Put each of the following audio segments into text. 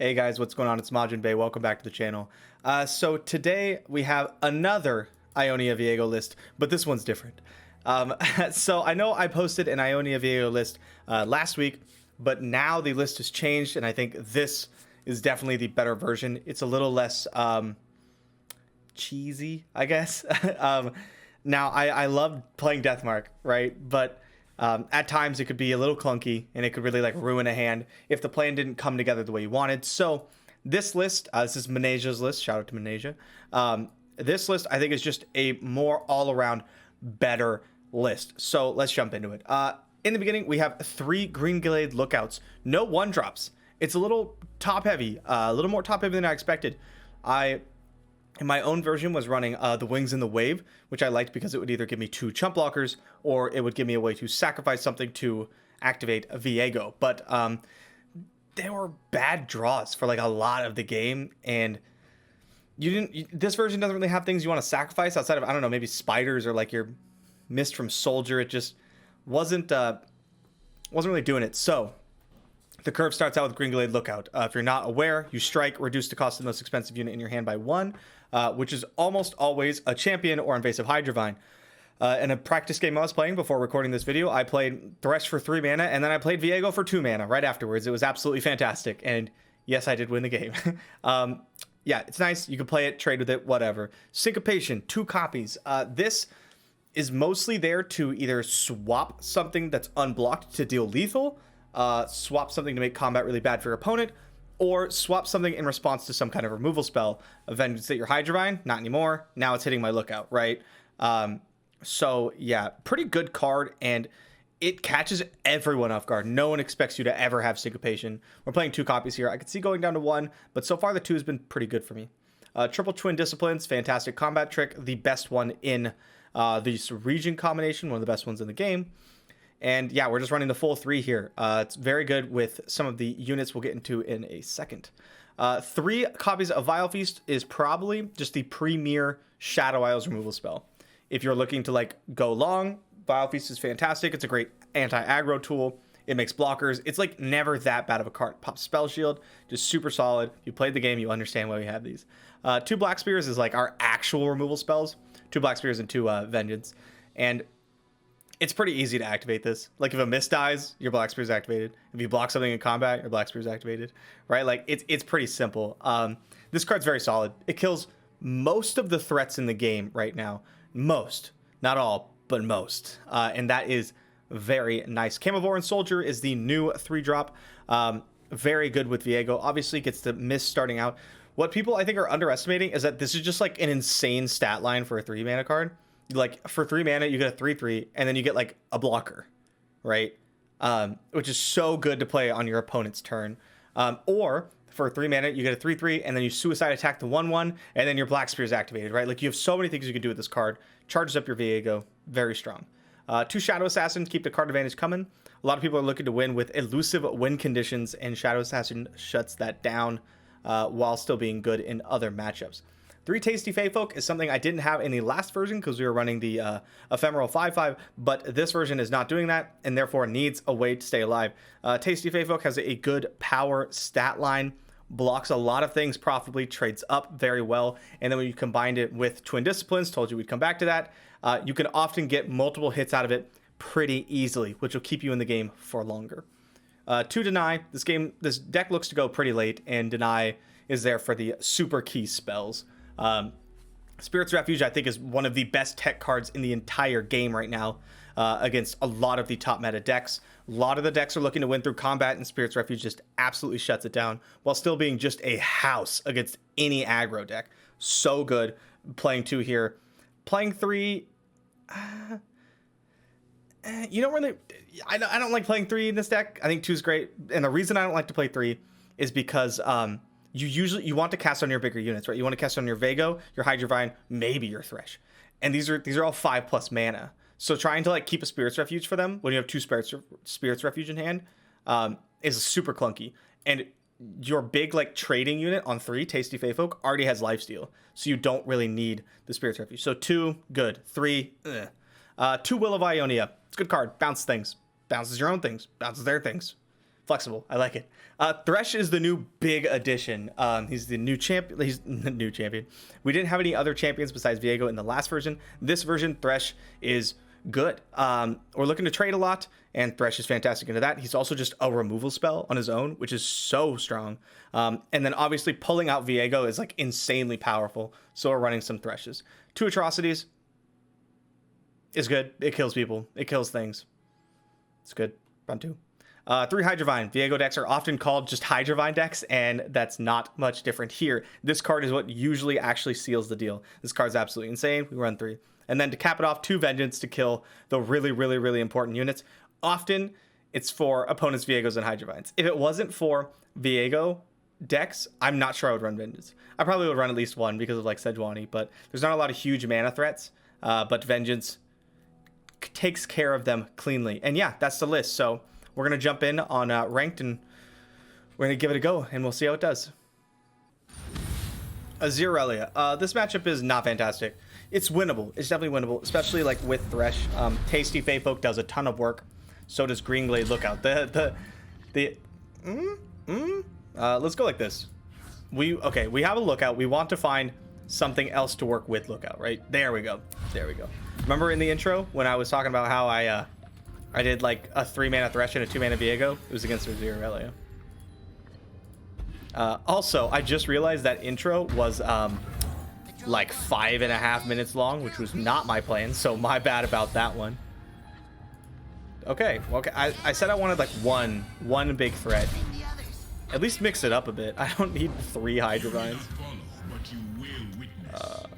Hey guys, what's going on? It's MajiinBae. Welcome back to the channel. So today we have another Ionia Viego list, but this one's different. So I know I posted an Ionia Viego list last week, but now the list has changed, and I think this is definitely the better version. It's a little less cheesy, I guess. Now I love playing Deathmark, right? But at times it could be a little clunky and it could really like ruin a hand if the plan didn't come together the way you wanted. So this list, this is Maneja's list. Shout out to Maneja. This list I think is just a more all-around better list. So let's jump into it. In the beginning, we have 3 Green Glade Lookouts. No 1-drops. It's a little top heavy, a little more top heavy than I expected. In my own version was running the Wings in the Wave, which I liked because it would either give me 2 chump blockers or it would give me a way to sacrifice something to activate a Viego. But they were bad draws for like a lot of the game, and this version doesn't really have things you want to sacrifice outside of, I don't know, maybe spiders or like your Mist from Soldier. It just wasn't really doing it. So the curve starts out with Green Glade Lookout. If you're not aware, you strike, reduce the cost of the most expensive unit in your hand by 1, which is almost always a champion or invasive Hydrovine. In a practice game I was playing before recording this video, I played Thresh for 3 mana, and then I played Viego for 2 mana right afterwards. It was absolutely fantastic, and yes, I did win the game. Yeah, it's nice. You can play it, trade with it, whatever. Syncopation, 2 copies. This is mostly there to either swap something that's unblocked to deal lethal, swap something to make combat really bad for your opponent, or swap something in response to some kind of removal spell. Vengeance at your Hydrovine, not anymore. Now it's hitting my Lookout, right? So yeah, pretty good card, and it catches everyone off guard. No one expects you to ever have Syncopation. We're playing 2 copies here. I could see going down to 1, but so far the 2 has been pretty good for me. Triple Twin Disciplines, fantastic combat trick, the best one in this region combination, one of the best ones in the game. And yeah, we're just running the full 3 here. It's very good with some of the units we'll get into in a second. 3 copies of Vile Feast is probably just the premier Shadow Isles removal spell. If you're looking to like go long, Vile Feast is fantastic. It's a great anti-aggro tool. It makes blockers. It's like never that bad of a card. Pop Spell Shield, just super solid. You played the game, you understand why we have these. 2 Black Spears is like our actual removal spells. 2 Black Spears and 2 Vengeance. And it's pretty easy to activate this. Like if a Mist dies, your Black Spear is activated. If you block something in combat, your Black Spear is activated, right? Like it's pretty simple. This card's very solid. It kills most of the threats in the game right now. Most, not all, but most. And that is very nice. Camivore Soldier is the new 3-drop. Very good with Viego. Obviously gets the Mist starting out. What people I think are underestimating is that this is just like an insane stat line for a 3 mana card. Like for 3 mana, you get a 3/3, and then you get like a blocker, right? Which is so good to play on your opponent's turn. Or for 3 mana, you get a 3/3, and then you suicide attack the 1/1, and then your Black Spear is activated, right? Like you have so many things you can do with this card. Charges up your Viego, very strong. 2 Shadow Assassins keep the card advantage coming. A lot of people are looking to win with elusive win conditions, and Shadow Assassin shuts that down while still being good in other matchups. 3 Tasty Fae Folk is something I didn't have in the last version because we were running the Ephemeral 5/5, but this version is not doing that and therefore needs a way to stay alive. Tasty Fae Folk has a good power stat line, blocks a lot of things profitably, trades up very well, and then when you combined it with Twin Disciplines, told you we'd come back to that, you can often get multiple hits out of it pretty easily, which will keep you in the game for longer. 2 Deny. This deck looks to go pretty late, and Deny is there for the super key spells. Spirit's Refuge, I think, is one of the best tech cards in the entire game right now against a lot of the top meta decks. A lot of the decks are looking to win through combat, and Spirit's Refuge just absolutely shuts it down while still being just a house against any aggro deck. So good. Playing 2 here. Playing 3... you don't really... I don't like playing 3 in this deck. I think 2 is great. And the reason I don't like to play 3 is because... you want to cast on your bigger units, right? You want to cast on your Viego, your Hydrovine, maybe your Thresh. And these are all 5+ mana. So trying to like keep a Spirit's Refuge for them when you have 2 Spirit's Refuge in hand is super clunky. And your big like trading unit on 3, Tasty Fae Folk, already has lifesteal. So you don't really need the Spirit's Refuge. So 2, good. 3, 2 Will of Ionia. It's a good card. Bounce things. Bounces your own things. Bounces their things. Flexible. I like it. Thresh is the new big addition. He's the new champion. He's the new champion. We didn't have any other champions besides Viego in the last version. This version, Thresh is good. We're looking to trade a lot, and Thresh is fantastic into that. He's also just a removal spell on his own, which is so strong. And then obviously pulling out Viego is like insanely powerful. So we're running some Threshes. 2 Atrocities is good. It kills people. It kills things. It's good. Run 2. 3 Hydrovine. Viego decks are often called just Hydrovine decks, and that's not much different here. This card is what usually actually seals the deal. This card's absolutely insane. We run 3. And then to cap it off, 2 Vengeance to kill the really, really, really important units. Often, it's for opponents' Viegos and Hydrovines. If it wasn't for Viego decks, I'm not sure I would run Vengeance. I probably would run at least 1 because of like Sejuani, but there's not a lot of huge mana threats. But Vengeance takes care of them cleanly. And yeah, that's the list. So we're going to jump in on ranked, and we're going to give it a go, and we'll see how it does. Aziralia. This matchup is not fantastic. It's winnable. It's definitely winnable, especially like with Thresh. Tasty Feyfolk does a ton of work. So does Greenglade Lookout. Let's go like this. We have a Lookout. We want to find something else to work with Lookout, right? There we go. There we go. Remember in the intro when I was talking about how I did like a 3-mana Thresh and a 2-mana Viego? It was against Aziralia. Also, I just realized that intro was like 5.5 minutes long, which was not my plan, so my bad about that one. Okay, well, okay. I said I wanted like one big threat. At least mix it up a bit. I don't need 3 Hydrovines.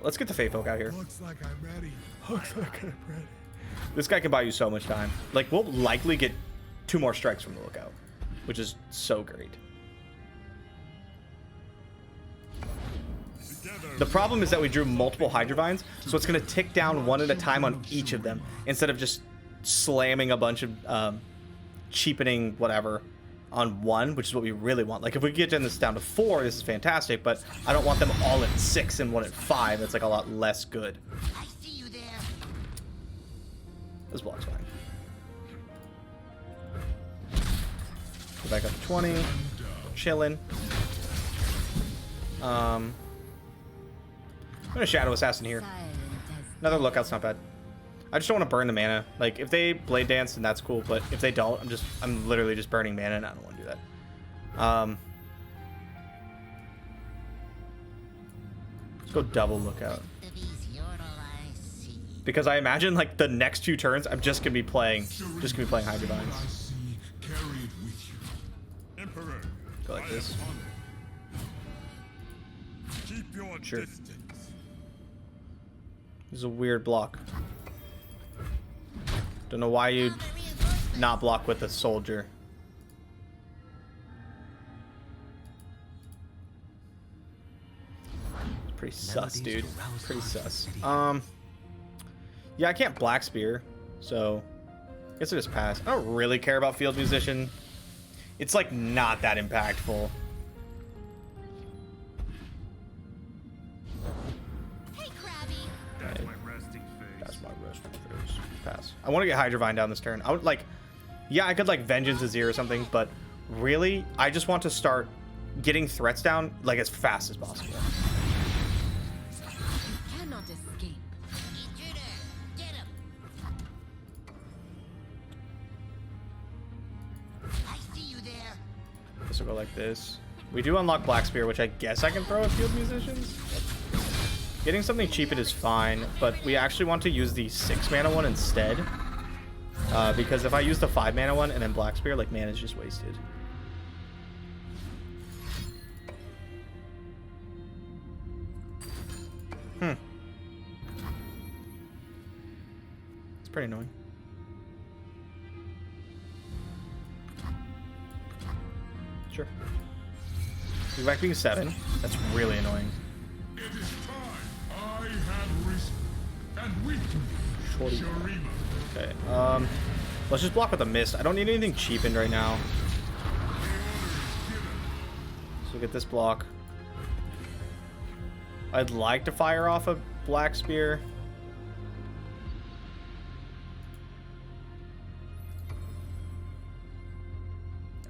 Let's get the Feyfolk out here. Looks like I'm ready. Looks like I'm ready. This guy can buy you so much time. Like, we'll likely get 2 more strikes from the Lookout, which is so great. The problem is that we drew multiple Hydrovines, so it's going to tick down 1 at a time on each of them, instead of just slamming a bunch of cheapening whatever on 1, which is what we really want. Like, if we get this down to 4, this is fantastic, but I don't want them all at 6 and 1 at 5. That's like a lot less good. I see you there. This block's fine. Go back up to 20. Chilling. I'm gonna Shadow Assassin here. Another Lookout's not bad. I just don't want to burn the mana. Like, if they Blade Dance, then that's cool, but if they don't, I'm literally just burning mana, and I don't want to do that. Let's go double Lookout. Because I imagine, like, the next 2 turns, I'm just gonna be playing Hydrovines. Go like this. Sure. This is a weird block. Don't know why you'd not block with a soldier. It's pretty sus, dude. Pretty sus. Yeah, I can't Black Spear, so I guess I just pass. I don't really care about Field Musician. It's like not that impactful. Hey, Krabby. That's my resting face. That's my resting face. Pass. I want to get Hydrovine down this turn. I would like, yeah, I could like Vengeance Azir or something, but really, I just want to start getting threats down like as fast as possible. You cannot escape. Intruder, get him. I see you there. This will go like this. We do unlock Black Spear, which I guess I can throw at Field Musicians. Getting something cheap it is fine, but we actually want to use the 6-mana one instead. Because if I use the 5-mana one and then Black Spear, like, mana is just wasted. It's pretty annoying. Sure. We're back being 7. That's really annoying. It is time. I have risen. And we Shorty. Shurima. Okay. Let's just block with a mist. I don't need anything cheapened right now. So get this block. I'd like to fire off a Black Spear.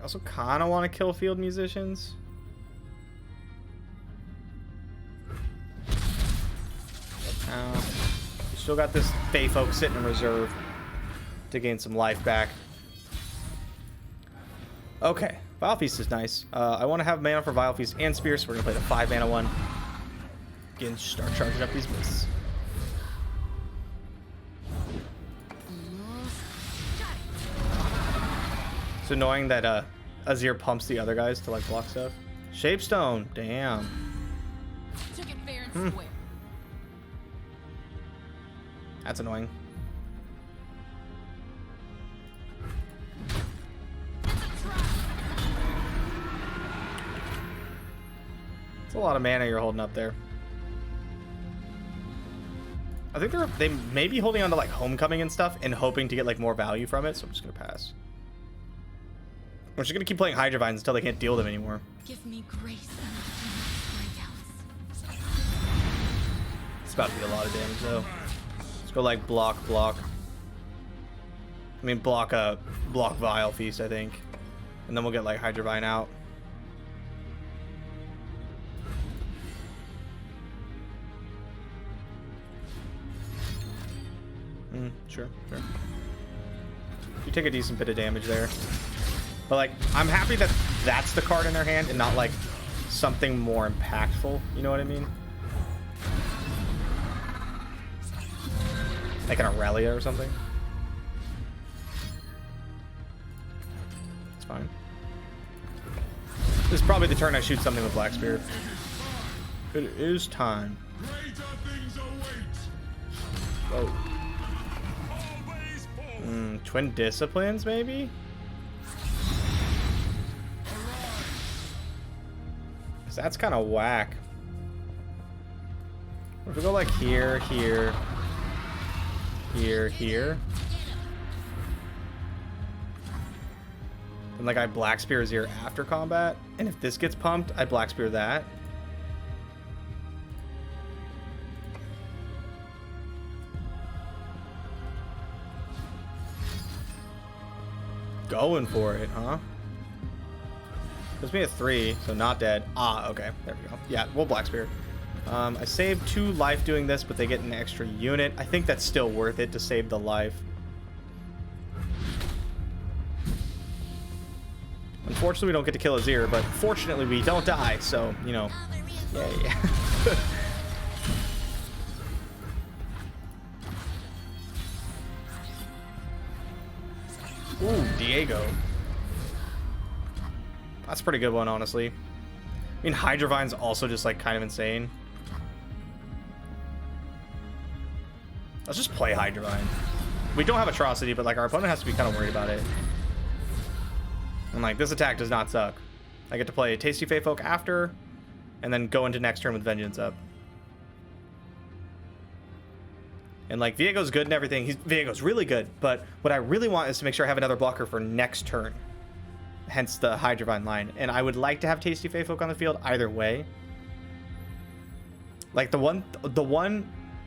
I also kind of want to kill field musicians. We still got this Fae folk sitting in reserve to gain some life back. Okay, Vile Feast is nice. I want to have mana for Vile Feast and Spear, so we're gonna play the 5 mana one. Again, start charging up these mists. It's annoying that Azir pumps the other guys to like block stuff. Shapestone, damn. Took it fair and square. That's annoying. It's a lot of mana you're holding up there. I think they may be holding on to like Homecoming and stuff and hoping to get like more value from it, so I'm just gonna pass. I'm just gonna keep playing Hydra Vines until they can't deal them anymore. Give me grace and It's about to be a lot of damage though. Let's go like block. I mean block Vile Feast, I think. And then we'll get like Hydra Vine out. Sure. You take a decent bit of damage there. But like, I'm happy that that's the card in their hand and not like something more impactful. You know what I mean? Like an Aurelia or something. It's fine. This is probably the turn I shoot something with Black Spear. It is time. Oh. Twin Disciplines, maybe? Cause that's kind of whack. What if we go like here, here, here? And like I Black Spear Azir after combat? And if this gets pumped, I Black Spear that? Going for it, huh? Gives me a 3, so not dead. Ah, okay. There we go. Yeah, we'll Black Spear. I saved 2 life doing this, but they get an extra unit. I think that's still worth it to save the life. Unfortunately, we don't get to kill Azir, but fortunately, we don't die, so, you know. Yeah. Ooh, Viego. That's a pretty good one, honestly. I mean, Hydra Vine's also just, like, kind of insane. Let's just play Hydra Vine. We don't have Atrocity, but, like, our opponent has to be kind of worried about it. And, like, this attack does not suck. I get to play Tasty Fae Folk after, and then go into next turn with Vengeance up. And like Viego's good and everything. Viego's really good, but what I really want is to make sure I have another blocker for next turn. Hence the Hydra Vine line. And I would like to have Tasty Fae Folk on the field either way. Like the one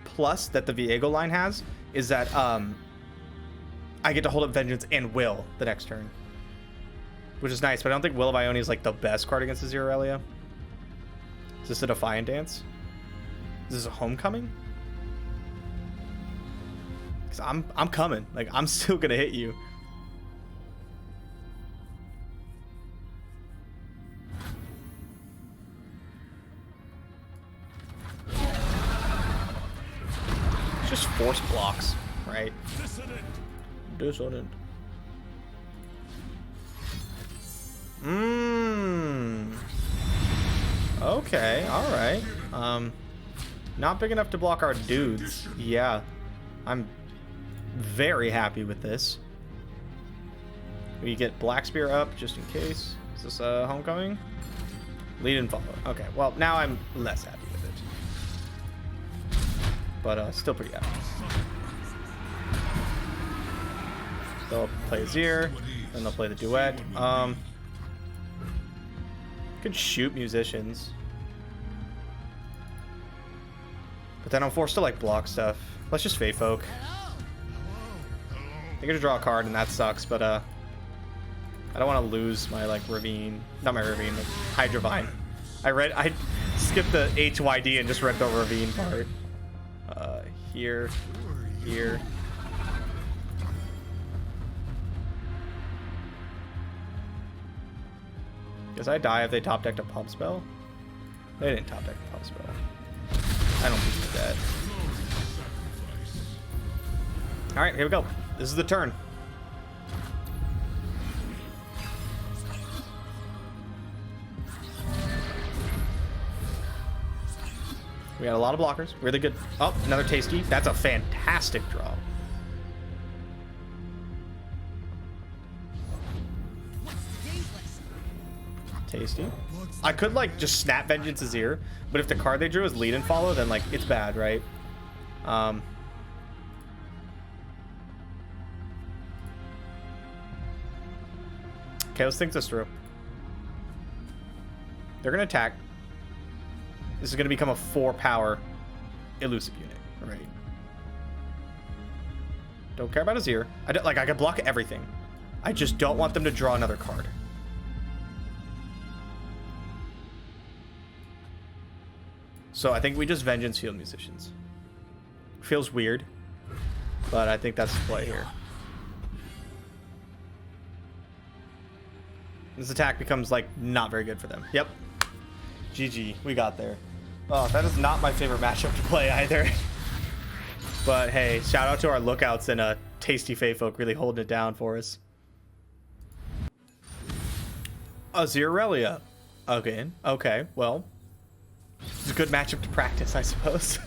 plus that the Viego line has is that I get to hold up Vengeance and Will the next turn. Which is nice, but I don't think Will of Ionia is like the best card against the Azir Aurelia. Is this a Defiant Dance? Is this a Homecoming? I'm coming. Like, I'm still gonna hit you. It's just force blocks, right? Dissonant. Okay, alright. Not big enough to block our dudes. Yeah. I'm very happy with this. We get Black Spear up just in case. Is this a Homecoming? Lead and follow. Okay, well, now I'm less happy with it. But still pretty happy. They'll play Azir, then they'll play the duet. Could shoot musicians. But then I'm forced to like block stuff. Let's just Fae Folk. I get to draw a card and that sucks, but I don't want to lose my like ravine, not my ravine, but Hydrovine. I skipped the HYD and just read the ravine part. Here. Guess I die if they top decked a pump spell. They didn't top deck a pump spell. I don't think they're dead. All right, here we go. This is the turn. We got a lot of blockers. Really good. Oh, another tasty. That's a fantastic draw. Tasty. I could like just snap Vengeance Azir, but if the card they drew is lead and follow, then like it's bad, right? Okay, let's think this through. They're gonna attack. This is gonna become a 4-power elusive unit, right? Don't care about Azir. I could block everything. I just don't want them to draw another card. So I think we just Vengeance Field Musicians. Feels weird, but I think that's the play here. This attack becomes like not very good for them. Yep. GG, we got there. Oh, that is not my favorite matchup to play either. But hey, shout out to our lookouts and Tasty Fey Folk really holding it down for us. Azirelia. Again. Okay, well. It's a good matchup to practice, I suppose.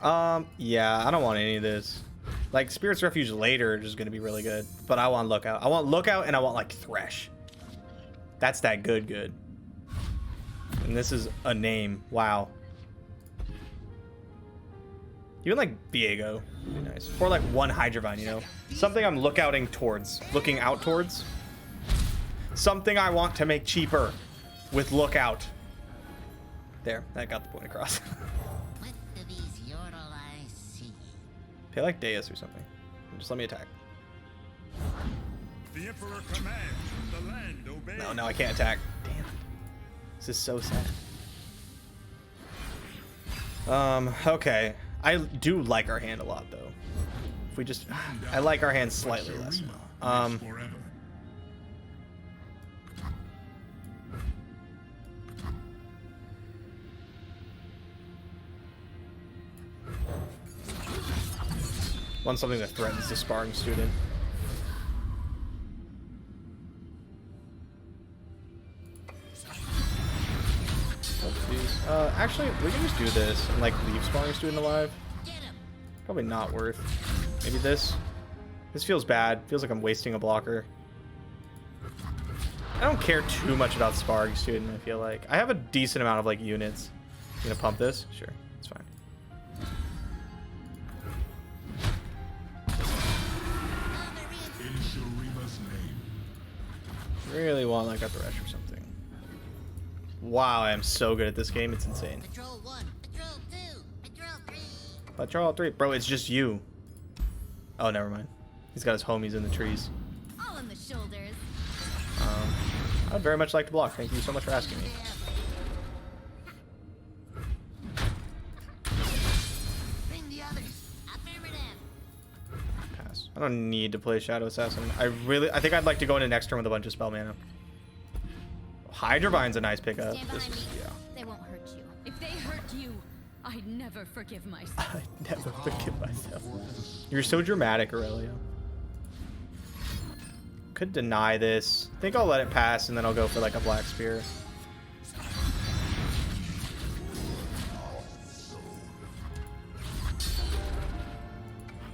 Yeah, I don't want any of this. Like, Spirit's Refuge later is going to be really good. But I want Lookout. I want Lookout and I want, like, Thresh. That's that good. And this is a name. Wow. Even, like, Viego would be nice. Or, like, one Hydrovine, you know? Something I'm looking out towards. Something I want to make cheaper with Lookout. There, that got the point across. What do these yodel eyes see? Pay like Deus or something. Just let me attack. The Emperor commands, the land obeys. No, I can't attack. Damn. This is so sad. Okay. I do like our hand a lot though. If we just I like our hand slightly less. Forever. Want something that threatens the sparring student. Oopsies. Actually, we can just do this and like leave sparring student alive. Probably not worth. Maybe this. This feels bad. Feels like I'm wasting a blocker. I don't care too much about sparring student. I feel like I have a decent amount of like units. You gonna pump this? Sure, it's fine. Really want like a Thresh or something. Wow, I am so good at this game. It's insane. Patrol 1, Patrol 2, Patrol 3. Patrol 3. Bro, it's just you. Oh, never mind. He's got his homies in the trees. All on the shoulders. I'd very much like to block. Thank you so much for asking me. Bring the others. Affirmative. Pass. I don't need to play Shadow Assassin. I think I'd like to go into next turn with a bunch of spell mana. Hydrovine's a nice pickup. Stand This behind is, me. yeah. They won't hurt you. If they hurt you, I'd never forgive myself. I never forgive myself. You're so dramatic, Aurelio. Could deny this. I think I'll let it pass and then I'll go for like a Black Spear.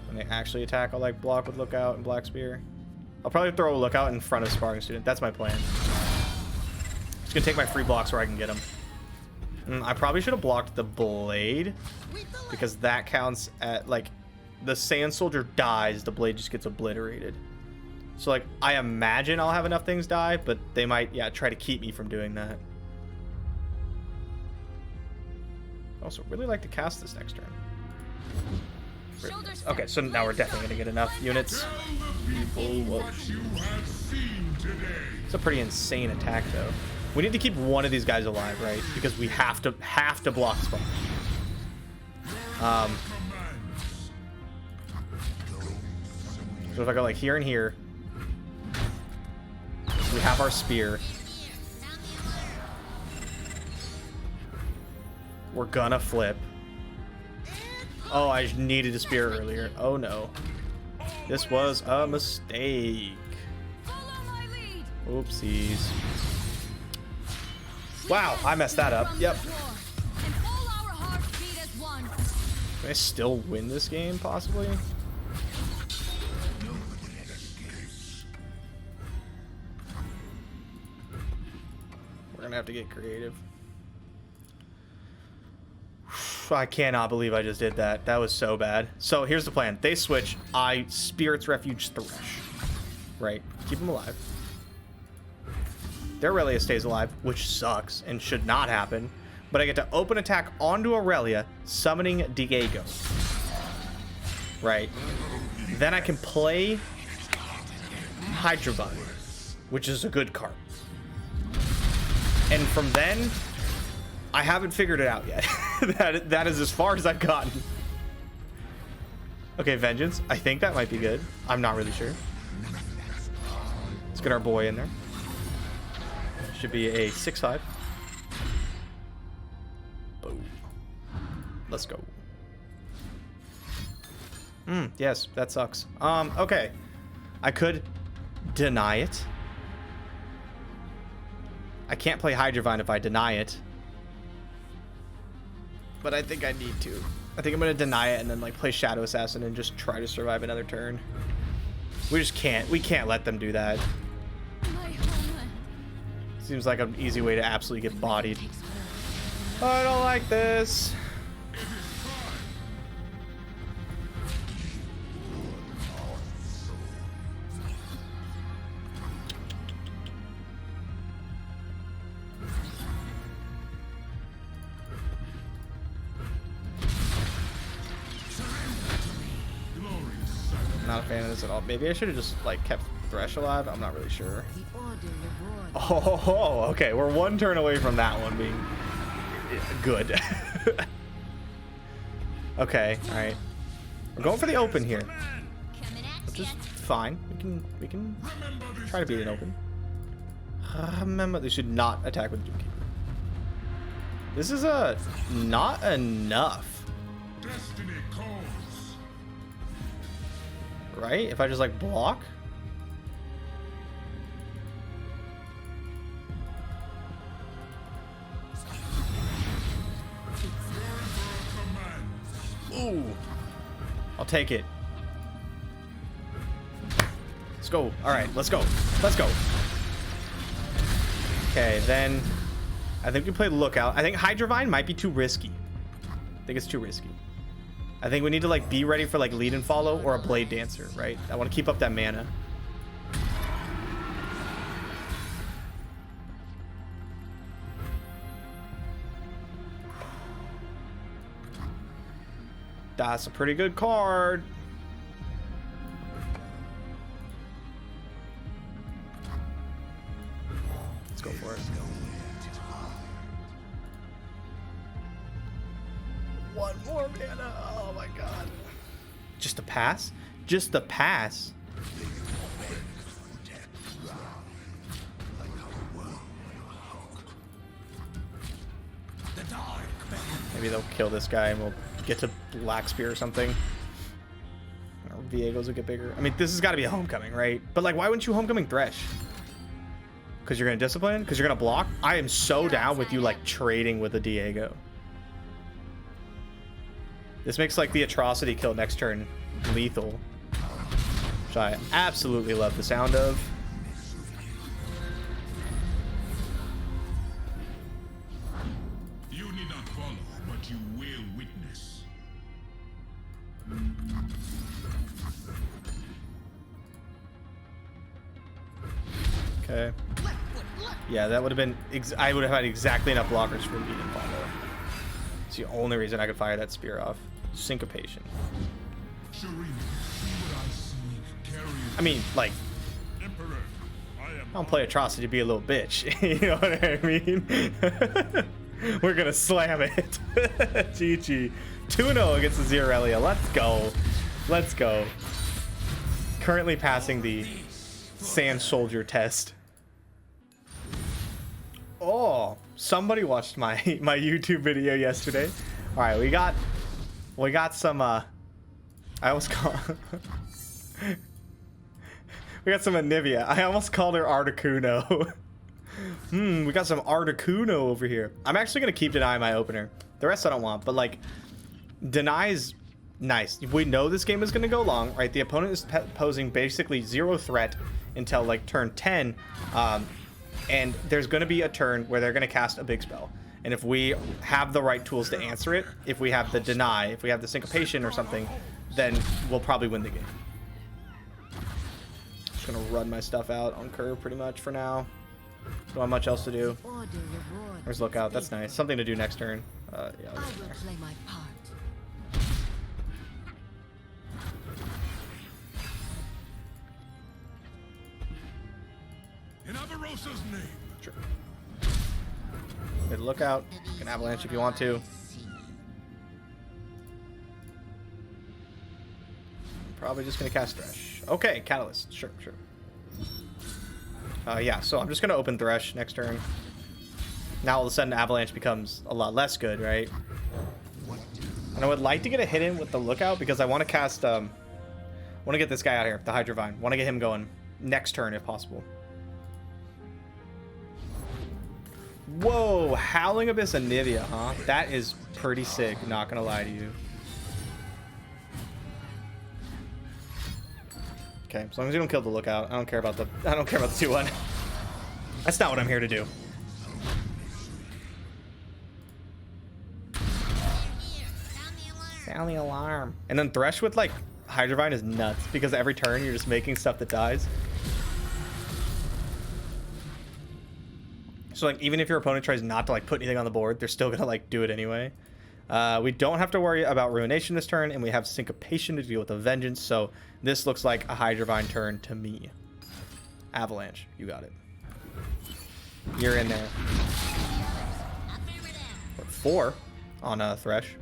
When they actually attack, I'll like block with Lookout and Black Spear. I'll probably throw a Lookout in front of Sparring Student. That's my plan. Just gonna take my free blocks where I can get them. I probably should have blocked the Blade because that counts at like the Sand Soldier dies, the Blade just gets obliterated. So like I imagine I'll have enough things die, but they might try to keep me from doing that. I also really like to cast this next turn. Shoulders Okay, so now we're definitely gonna get enough units. Tell the people what you have seen today. It's a pretty insane attack, though. We need to keep one of these guys alive, right? Because we have to block spawn. So if I go like here and here, we have our spear. We're gonna flip. Oh, I needed a spear earlier. Oh no. This was a mistake. Follow my lead. Oopsies. Wow, I messed that up. Yep. And all our hearts beat as one. Can I still win this game, possibly? We're gonna have to get creative. I cannot believe I just did that. That was so bad. So here's the plan. They switch. I Spirit's Refuge Thresh. Right. Keep them alive. Their Aurelia stays alive, which sucks and should not happen. But I get to open attack onto Aurelia, summoning Diego. Right. Then I can play Hydravine, which is a good card. And from then, I haven't figured it out yet. that is as far as I've gotten. Okay, Vengeance. I think that might be good. I'm not really sure. Let's get our boy in there. Should be a 6/5. Boom. Let's go. Yes, that sucks. Okay. I could deny it. I can't play Hydravine if I deny it. But I think I need to. I think I'm going to deny it and then like play Shadow Assassin and just try to survive another turn. We just can't. We can't let them do that. My homeland. Seems like an easy way to absolutely get bodied. I don't like this. Not a fan of this at all. Maybe I should have just like kept Thresh alive. I'm not really sure. Oh, okay. We're one turn away from that one being good. Okay, all right. We're going for the open here, which is fine. We can try to beat an open. Remember, they should not attack with Dookie. This is not enough. Destiny calls. Right? If I just like block. Ooh. I'll take it. Let's go. All right, let's go. Let's go. Okay, then I think we play Lookout. I think Hydravine might be too risky. I think it's too risky. I think we need to like be ready for like lead and follow or a Blade Dancer, right? I want to keep up that mana. That's a pretty good card. Let's go for it. One more mana. Oh my god. Just a pass? Just a pass. Maybe they'll kill this guy and we'll get to Black Spear or something. Or Viego's will get bigger. I mean, this has got to be a homecoming, right? But like, why wouldn't you homecoming Thresh? Because you're going to discipline? Because you're going to block? I am so down with you like trading with a Diego. This makes like the atrocity kill next turn lethal, which I absolutely love the sound of. You need not follow, but you will witness. Okay. Yeah, that would have been. I would have had exactly enough blockers for lead and follow. It's the only reason I could fire that spear off. Syncopation. Shireen, see what I see. Carry it. I mean, like, Emperor, I am. I don't play Atrocity to be a little bitch. You know what I mean? We're gonna slam it. GG. 2-0 against the Zeralia. Let's go. Let's go. Currently passing the Sand Soldier test. Oh, somebody watched my YouTube video yesterday. All right, we got some. I almost call. We got some Anivia. I almost called her Articuno. We got some Articuno over here. I'm actually gonna keep Deny my opener. The rest I don't want, but like, Deny's nice. We know this game is gonna go long, right? The opponent is posing basically 0 threat until like turn 10, and there's gonna be a turn where they're gonna cast a big spell. And if we have the right tools to answer it, if we have the Deny, if we have the Syncopation or something, then we'll probably win the game. Just gonna run my stuff out on curve pretty much for now. Don't have much else to do. Where's Lookout? That's nice. Something to do next turn. Yeah, I will play my part. In Avarosa's name. sure. Good Lookout. You can Avalanche if you want to. Probably just gonna cast Thresh. Okay, Catalyst. Sure. Yeah, so I'm just gonna open Thresh next turn. Now all of a sudden Avalanche becomes a lot less good, right? And I would like to get a hit in with the Lookout because I want to cast, want to get this guy out here, the Hydrovine. Want to get him going next turn if possible. Whoa, Howling Abyss Anivia, huh? That is pretty sick, not gonna lie to you. Okay, as long as you don't kill the Lookout, I don't care about the 2-1. That's not what I'm here to do. Sound the alarm. And then Thresh with like Hydrovine is nuts because every turn you're just making stuff that dies. So like even if your opponent tries not to like put anything on the board, they're still gonna like do it anyway. We don't have to worry about Ruination this turn, and we have Syncopation to deal with a Vengeance, so this looks like a Hydrovine turn to me. Avalanche, you got it. You're in there. 4 on Thresh.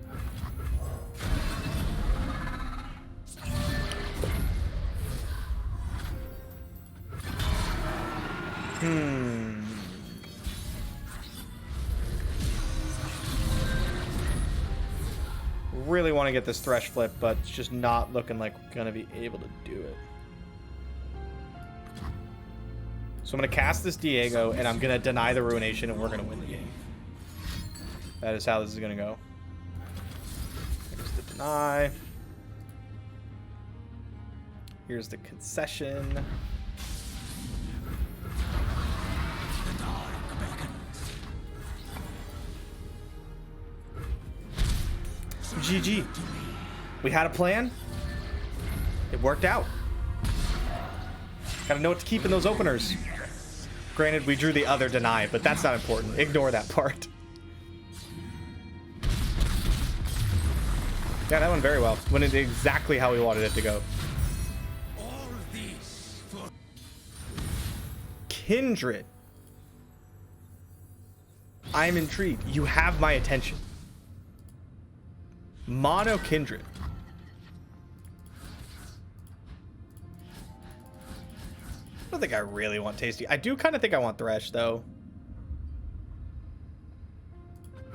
Really want to get this Thresh flip, but it's just not looking like we're gonna be able to do it. So I'm gonna cast this Diego, and I'm gonna deny the Ruination, and we're gonna win the game. That is how this is gonna go. Here's the deny. Here's the concession. GG. We had a plan. It worked out. Gotta know what to keep in those openers. Granted, we drew the other deny, but that's not important. Ignore that part. Yeah, that went very well. Went into exactly how we wanted it to go. Kindred. I'm intrigued. You have my attention. Mono Kindred. I don't think I really want Tasty. I do kind of think I want Thresh, though.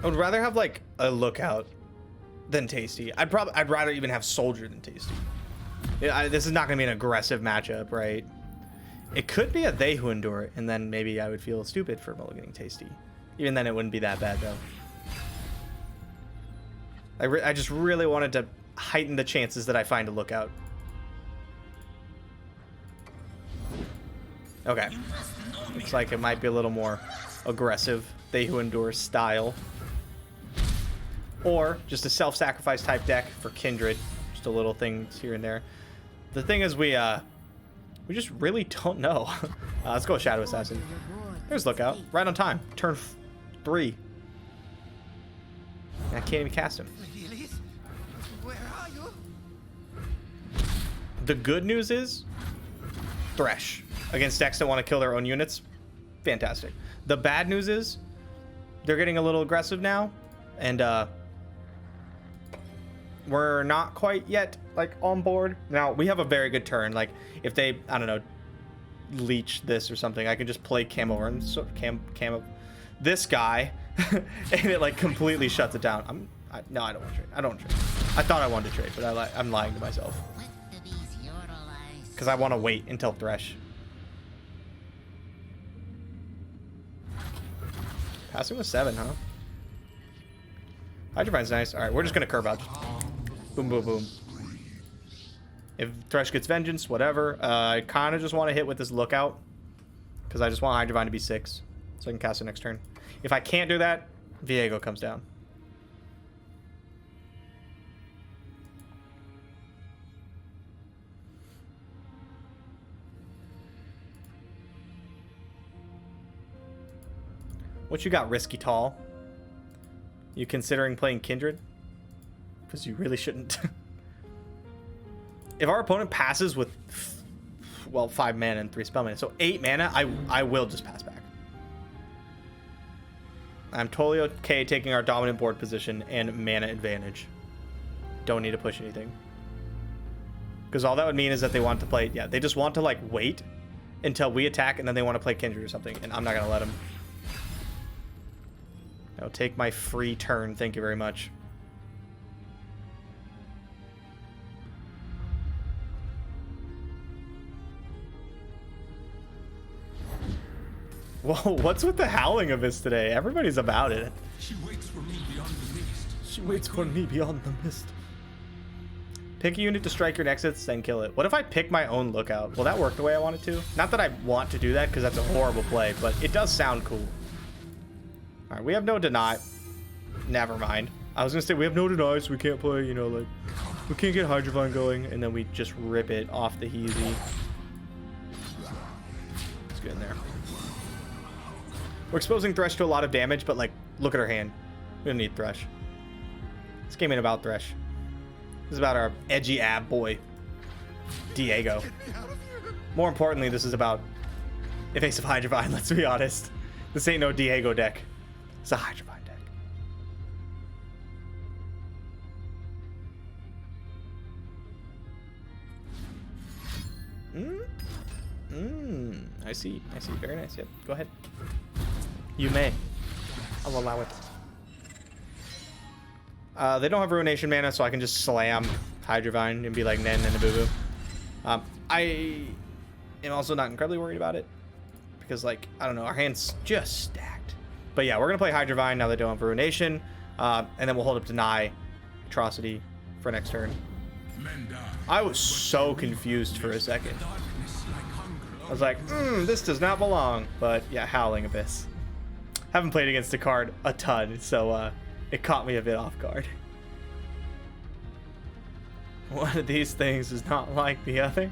I would rather have, like, a Lookout than Tasty. I'd rather even have Soldier than Tasty. Yeah, this is not going to be an aggressive matchup, right? It could be a They Who Endure, and then maybe I would feel stupid for mulliganing Tasty. Even then, it wouldn't be that bad, though. I just really wanted to heighten the chances that I find a Lookout. Okay. Looks like it might be a little more aggressive, They Who Endure style. Or just a self-sacrifice type deck for Kindred. Just a little things here and there. The thing is we just really don't know. Let's go with Shadow Assassin. There's Lookout. Right on time. Turn 3. I can't even cast him. Where are you? The good news is Thresh against decks that want to kill their own units. Fantastic. The bad news is they're getting a little aggressive now, and we're not quite yet like on board. Now we have a very good turn. Like if they, I don't know, leech this or something, I can just play camo and camo this guy and it like completely shuts it down. No, I don't want to trade. I don't want to trade. I thought I wanted to trade, but I'm lying to myself What do these yodel eyes because I want to wait until Thresh. Passing with 7, huh? Hydrovine's nice. All right, we're just gonna curve out. Boom, boom, boom. If Thresh gets Vengeance, whatever. I kind of just want to hit with this Lookout because I just want Hydrovine to be 6 so I can cast it next turn. If I can't do that, Viego comes down. What you got, Risky Tall? You considering playing Kindred? Because you really shouldn't. If our opponent passes with, well, 5 mana and 3 spell mana, so 8 mana, I will just pass back. I'm totally okay taking our dominant board position and mana advantage. Don't need to push anything. Because all that would mean is that they want to play, yeah, they just want to like wait until we attack and then they want to play Kindred or something, and I'm not going to let them. I'll take my free turn, thank you very much. Whoa, what's with the Howling Abyss today? Everybody's about it. She waits for me beyond the mist. She waits for me beyond the mist. Pick a unit to strike your exits, then kill it. What if I pick my own Lookout? Will that work the way I want it to? Not that I want to do that, because that's a horrible play, but it does sound cool. Alright, we have no deny. Never mind. I was going to say, we have no deny, so we can't play, you know, like... We can't get Hydrovine going, and then we just rip it off the Heezy. Let's get in there. We're exposing Thresh to a lot of damage, but, like, look at her hand. We don't need Thresh. This game ain't about Thresh. This is about our edgy ab boy, Diego. More importantly, this is about Evasive Hydrovine, let's be honest. This ain't no Diego deck. It's a Hydrovine deck. I see. Very nice. Yep. Go ahead. You may. I'll allow it. They don't have Ruination mana, so I can just slam Hydrovine and be like, nen and a boo-boo. I am also not incredibly worried about it. Because, like, I don't know, our hand's just stacked. But yeah, we're going to play Hydrovine now they don't have Ruination. And then we'll hold up Deny, Atrocity for next turn. I was so confused for a second. I was like, this does not belong. But yeah, Howling Abyss. Haven't played against the card a ton, so it caught me a bit off guard. One of these things is not like the other.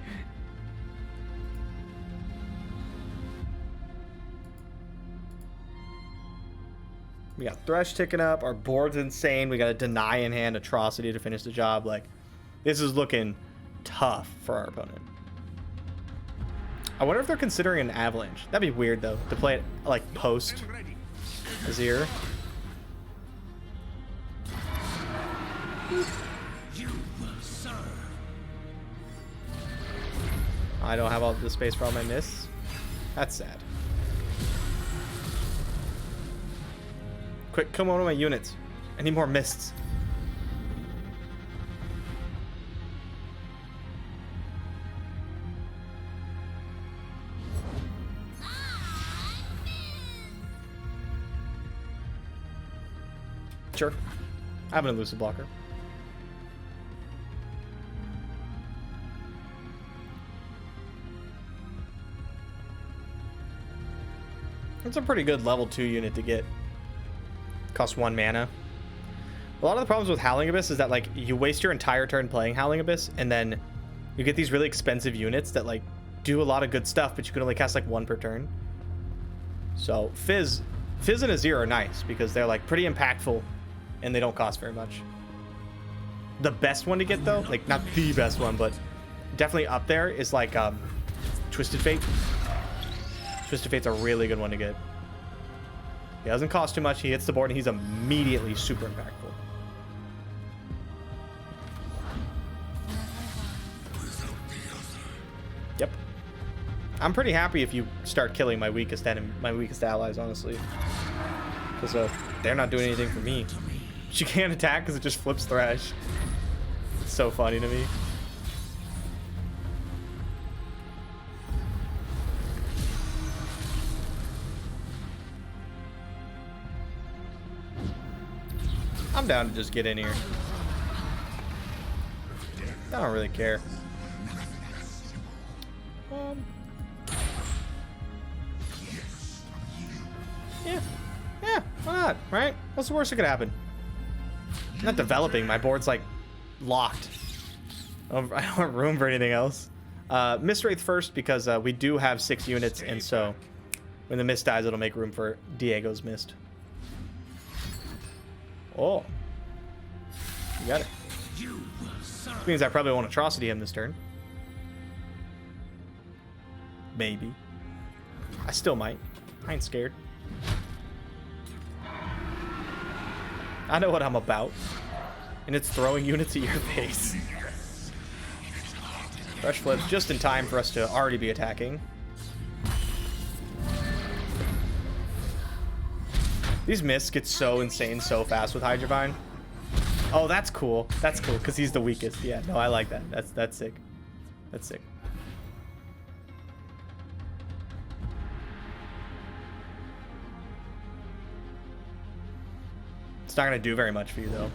We got Thresh ticking up. Our board's insane. We got a Deny in hand, Atrocity to finish the job. Like, this is looking tough for our opponent. I wonder if they're considering an Avalanche. That'd be weird, though, to play it, like, post Azir. You will serve. I don't have all the space for all my mists. That's sad. Quick, come on to my units. I need more mists. Sure. I have an elusive blocker. It's a pretty good level 2 unit to get. Costs 1 mana. A lot of the problems with Howling Abyss is that, like, you waste your entire turn playing Howling Abyss, and then you get these really expensive units that, like, do a lot of good stuff, but you can only cast, like, 1 per turn. So, Fizz and Azir are nice, because they're, like, pretty impactful, and they don't cost very much. The best one to get, though, like, not the best one, but definitely up there is like Twisted Fate. Twisted Fate's a really good one to get. He doesn't cost too much. He hits the board and he's immediately super impactful. Yep. I'm pretty happy if you start killing my weakest allies, honestly. Because they're not doing anything for me. She can't attack because it just flips Thresh. It's so funny to me. I'm down to just get in here. I don't really care. Yeah, why not, right? What's the worst that could happen? I'm not developing. My board's like locked. I don't have room for anything else. Mist Wraith first because we do have 6 units, and so when the mist dies, it'll make room for Diego's mist. Oh, you got it. Which means I probably won't atrocity him this turn. Maybe. I still might. I ain't scared. I know what I'm about. And it's throwing units at your face. Fresh flips just in time for us to already be attacking. These mists get so insane so fast with Hydrovine. Oh, that's cool. That's cool, because he's the weakest. Yeah, no, I like that. That's sick. That's sick. It's not gonna do very much for you though.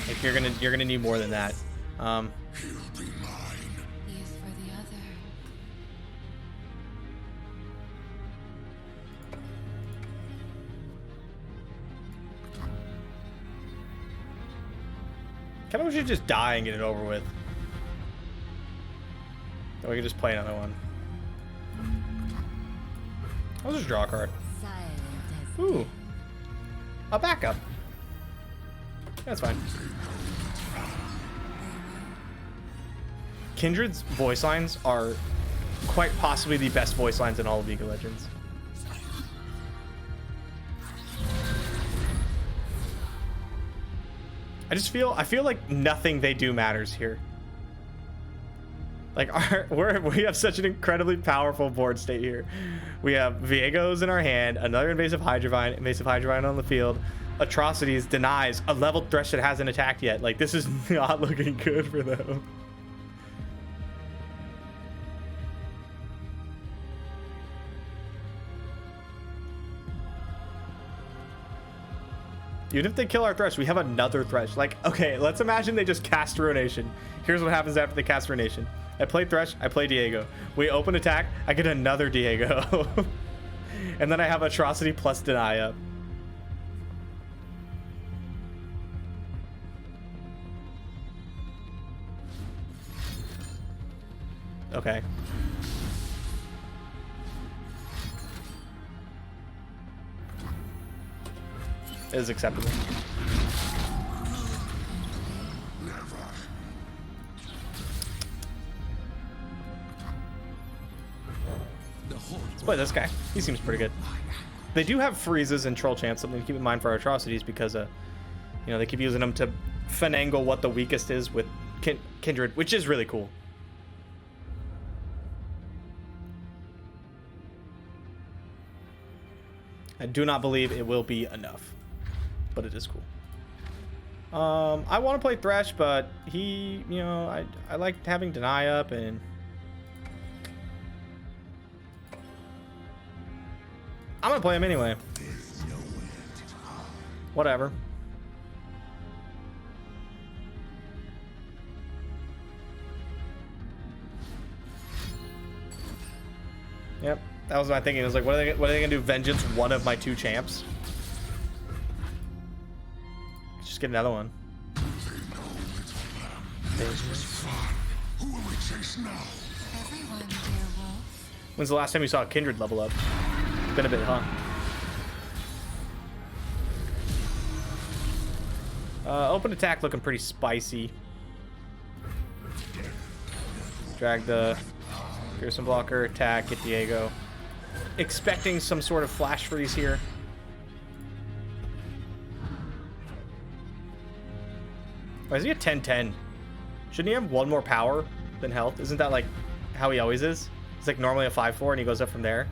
Like you're gonna need more than that. He is for the other. Kind of wish you'd just die and get it over with. Then we can just play another one. I'll just draw a card. Ooh. A backup. That's fine. Kindred's voice lines are quite possibly the best voice lines in all of League of Legends. I feel like nothing they do matters here. Like we have such an incredibly powerful board state here. We have Viego's in our hand, another invasive Hydrovine on the field, atrocities, denies, a leveled Thresh that hasn't attacked yet. Like this is not looking good for them. Even if they kill our Thresh, we have another Thresh. Like, okay, let's imagine they just cast Ruination. Here's what happens after they cast Ruination. I play Thresh, I play Diego. We open attack, I get another Diego. And then I have Atrocity plus Deny up. Okay. It is acceptable. Let's play this guy. He seems pretty good. They do have freezes and troll chance, something to keep in mind for our atrocities because, you know, they keep using them to finagle what the weakest is with Kindred, which is really cool. I do not believe it will be enough, but it is cool. I want to play Thresh, but he, you know, I like having Deny up and I'm gonna play him anyway. Whatever. Yep, that was my thinking. It was like, what are they gonna do? Vengeance one of my 2 champs? Just get another one. Who will we chase now? Everyone, dear wolf. When's the last time you saw a Kindred level up? It's been a bit, huh? Open attack looking pretty spicy. Drag the Pearson blocker, attack, get Viego. Expecting some sort of flash freeze here. Why is he at 10-10? Shouldn't he have one more power than health? Isn't that like how he always is? He's like normally a 5-4 and he goes up from there.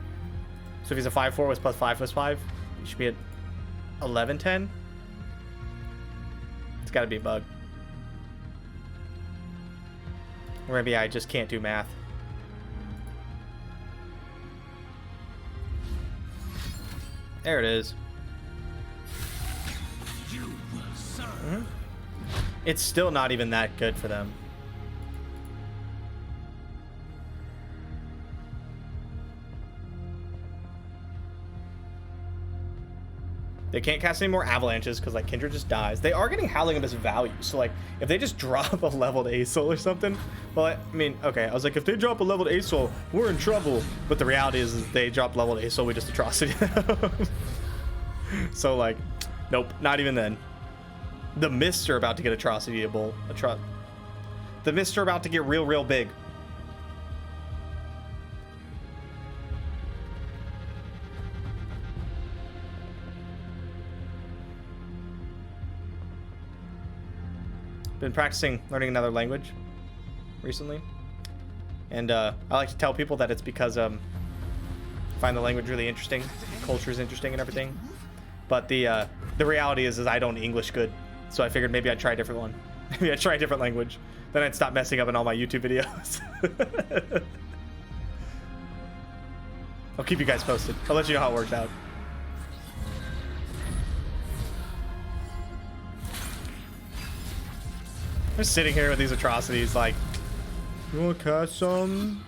So if he's a 5-4 with +5/+5, he should be at 11-10. It's got to be a bug. Or maybe I just can't do math. There it is. It's still not even that good for them. They can't cast any more avalanches because like Kindred just dies. They are getting Howling Abyss value. So like if they just drop a leveled Aesol or something, well, I mean, okay, I was like, if they drop a leveled Aesol, we're in trouble. But the reality is they drop leveled Aesol, we just atrocity. So like, nope, not even then. The Mists are about to get atrocityable. The Mists are about to get real big. Been practicing learning another language recently, and I like to tell people that it's because I find the language really interesting, culture is interesting and everything. But the reality is I don't English good, so I figured maybe I'd try a different one. Maybe I'd try a different language. Then I'd stop messing up in all my YouTube videos. I'll keep you guys posted. I'll let you know how it works out. I'm just sitting here with these atrocities like, you want to cast some?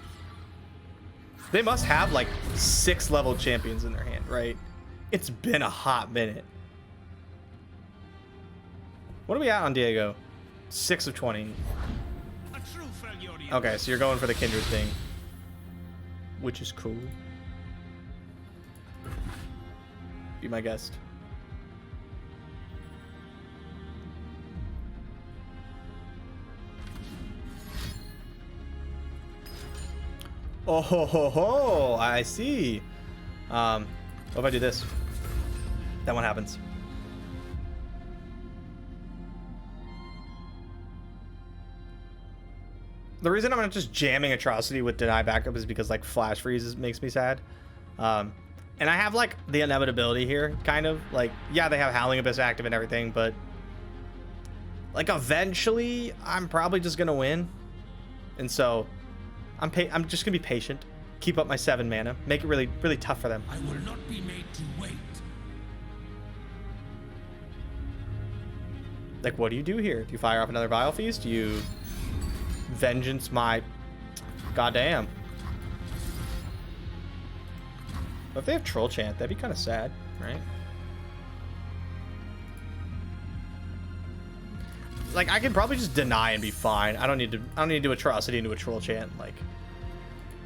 They must have like 6 level champions in their hand, right? It's been a hot minute. What are we at on Viego? 6 of 20. Okay, so you're going for the Kindred thing, which is cool. Be my guest. Oh ho ho ho! I see. What if I do this? That one happens. The reason I'm not just jamming Atrocity with Deny Backup is because like Flash Freezes makes me sad. And I have like the inevitability here, kind of. Like, yeah, they have Howling Abyss active and everything, but like eventually I'm probably just gonna win. And so I'm just gonna be patient, keep up my 7 mana, make it really tough for them. I will not be made to wait. Like, what do you do here? Do you fire off another Vile Feast? Do you vengeance my goddamn? But if they have Troll Chant, that'd be kind of sad, right? Like, I could probably just deny and be fine. I don't need to do Atrocity into a Troll Chant, like,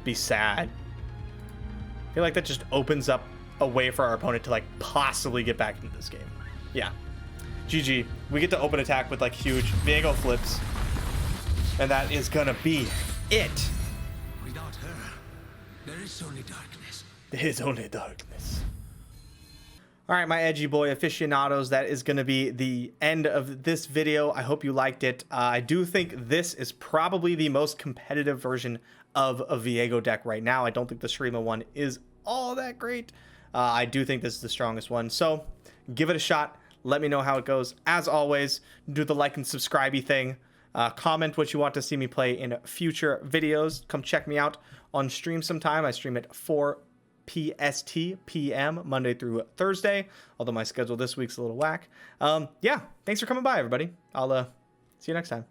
be sad. I feel like that just opens up a way for our opponent to, like, possibly get back into this game. Yeah. GG. We get to open attack with, like, huge Viego flips. And that is gonna be it. Without her, there is only darkness. There is only darkness. All right, my edgy boy aficionados, that is going to be the end of this video. I hope you liked it. I do think this is probably the most competitive version of a Viego deck right now. I don't think the Shurima one is all that great. I do think this is the strongest one. So give it a shot. Let me know how it goes. As always, do the like and subscribe-y thing. Comment what you want to see me play in future videos. Come check me out on stream sometime. I stream at 4 PST PM Monday through Thursday, although my schedule this week's a little whack. Yeah, thanks for coming by, everybody. I'll see you next time.